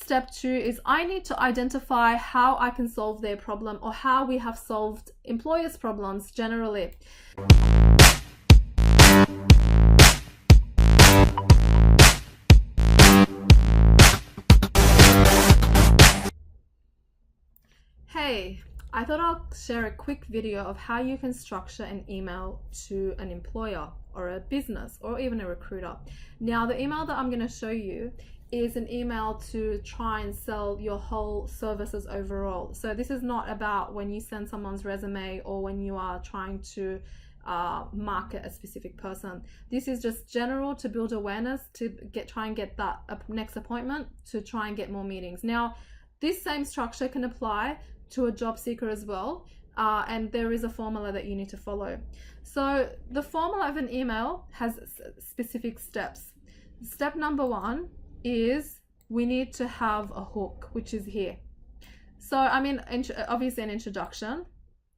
step 2 is I need to identify how I can solve their problem, or how we have solved employers' problems generally. Hey, I thought I'll share a quick video of how you can structure an email to an employer or a business or even a recruiter. Now, the email that I'm going to show you is an email to try and sell your whole services overall. So this is not about when you send someone's resume or when you are trying to market a specific person. This is just general to build awareness, to try and get that next appointment, to try and get more meetings. Now, this same structure can apply to a job seeker as well, and there is a formula that you need to follow. So the formula of an email has specific steps. Step number 1 is we need to have a hook, which is here. So I mean, obviously an introduction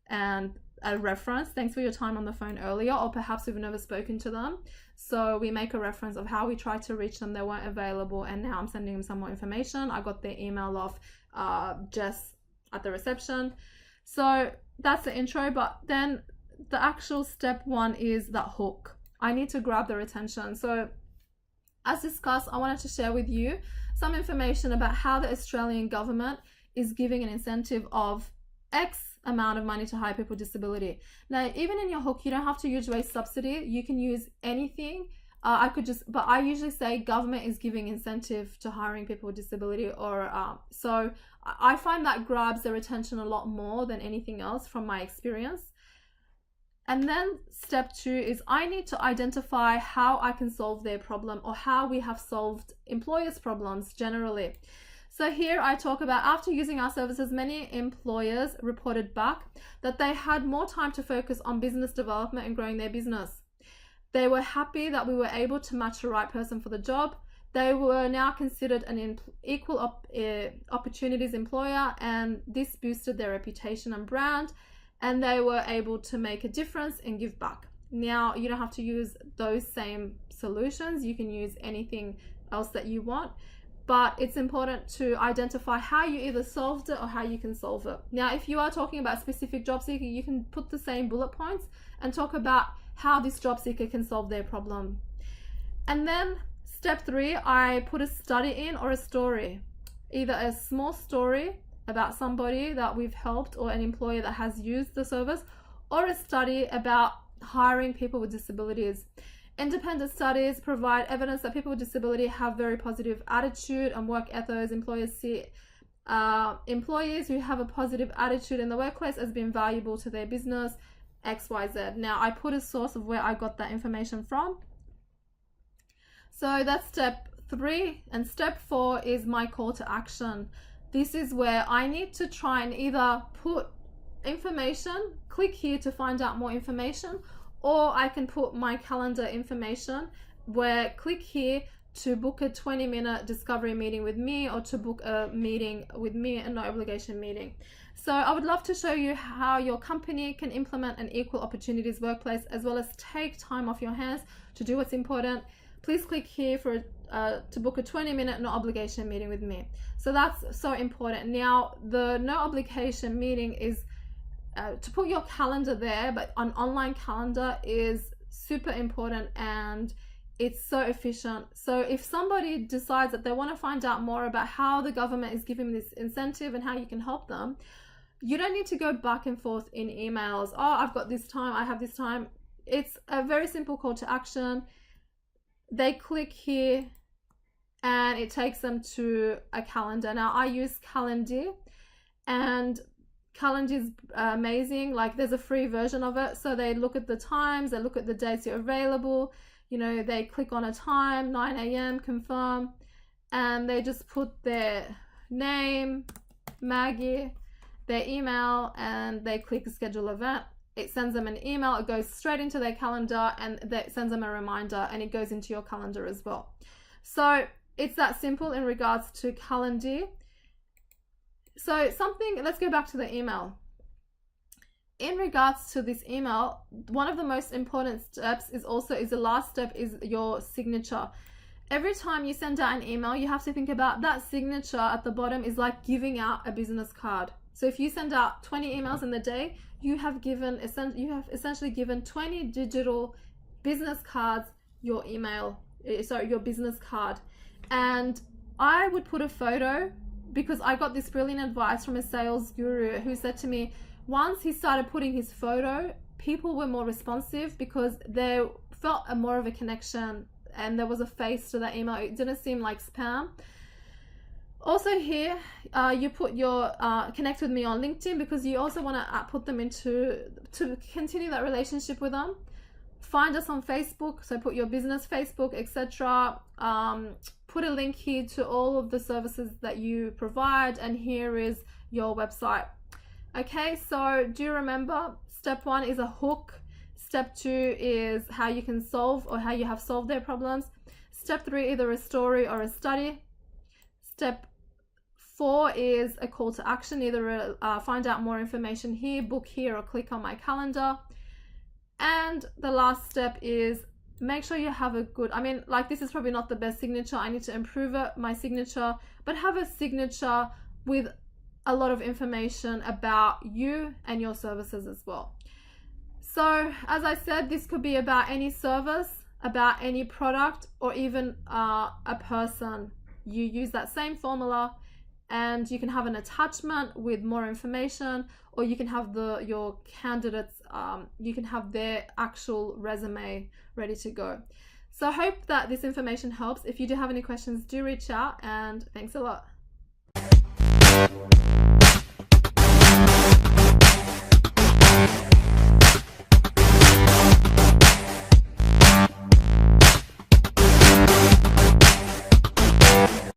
and a reference. Thanks for your time on the phone earlier, or perhaps we've never spoken to them, so we make a reference of how we tried to reach them, they weren't available, and now I'm sending them some more information. I got their email off Jess at the reception. So that's the intro, but then the actual step 1 is that hook. I need to grab their attention. So as discussed, I wanted to share with you some information about how the Australian government is giving an incentive of X amount of money to hire people with disability. Now, even in your hook, you don't have to use wage subsidy. You can use anything. But I usually say government is giving incentive to hiring people with disability, or so I find that grabs their attention a lot more than anything else from my experience. And then step 2 is I need to identify how I can solve their problem, or how we have solved employers' problems generally. So here I talk about, after using our services, many employers reported back that they had more time to focus on business development and growing their business. They were happy that we were able to match the right person for the job. They were now considered an equal opportunities employer, and this boosted their reputation and brand, and they were able to make a difference and give back. Now, you don't have to use those same solutions. You can use anything else that you want, but it's important to identify how you either solved it or how you can solve it. Now, if you are talking about a specific job seeker, you can put the same bullet points and talk about how this job seeker can solve their problem. And then step 3, I put a study in, or a story, either a small story about somebody that we've helped or an employer that has used the service, or a study about hiring people with disabilities. Independent studies provide evidence that people with disability have very positive attitude and work ethos. Employers see employees who have a positive attitude in the workplace as being valuable to their business, XYZ. Now, I put a source of where I got that information from. So that's step 3, and step 4 is my call to action. This is where I need to try and either put information, click here to find out more information, or I can put my calendar information where click here to book a 20-minute discovery meeting with me, or to book a meeting with me, a no obligation meeting. So I would love to show you how your company can implement an equal opportunities workplace, as well as take time off your hands to do what's important. Please click here for to book a 20-minute no obligation meeting with me. So that's so important. Now, the no obligation meeting is to put your calendar there, but an online calendar is super important and it's so efficient. So if somebody decides that they want to find out more about how the government is giving this incentive and how you can help them, you don't need to go back and forth in emails. Oh, I've got this time, I have this time. It's a very simple call to action. They click here and it takes them to a calendar. Now, I use Calendly, and Calendly is amazing. Like, there's a free version of it. So they look at the times, they look at the dates you're available. You know, they click on a time, 9 a.m, confirm, and they just put their name, Maggie, their email, and they click schedule event. It sends them an email, it goes straight into their calendar, and that sends them a reminder, and it goes into your calendar as well. So it's that simple in regards to Calendly. So let's go back to the email. In regards to this email, one of the most important steps is the last step is your signature. every time you send out an email, you have to think about that signature at the bottom is like giving out a business card. So if you send out 20 emails in the day, you have essentially given 20 digital business cards your business card. And I would put a photo, because I got this brilliant advice from a sales guru who said to me, once he started putting his photo, people were more responsive because they felt more of a connection and there was a face to that email. It didn't seem like spam. Also here, you put your connect with me on LinkedIn, because you also want to put them to continue that relationship with them. Find us on Facebook, so put your business Facebook, etc. Put a link here to all of the services that you provide, and here is your website. Okay, so do remember, step 1 is a hook. Step 2 is how you can solve, or how you have solved their problems. Step 3, either a story or a study. Step 4 is a call to action, either find out more information here, book here, or click on my calendar. And the last step is make sure you have a good, this is probably not the best signature, I need to improve my signature, but have a signature with a lot of information about you and your services as well. So as I said, this could be about any service, about any product, or even a person. You use that same formula, and you can have an attachment with more information, or you can have your candidates, you can have their actual resume ready to go. So I hope that this information helps. If you do have any questions, do reach out, and thanks a lot.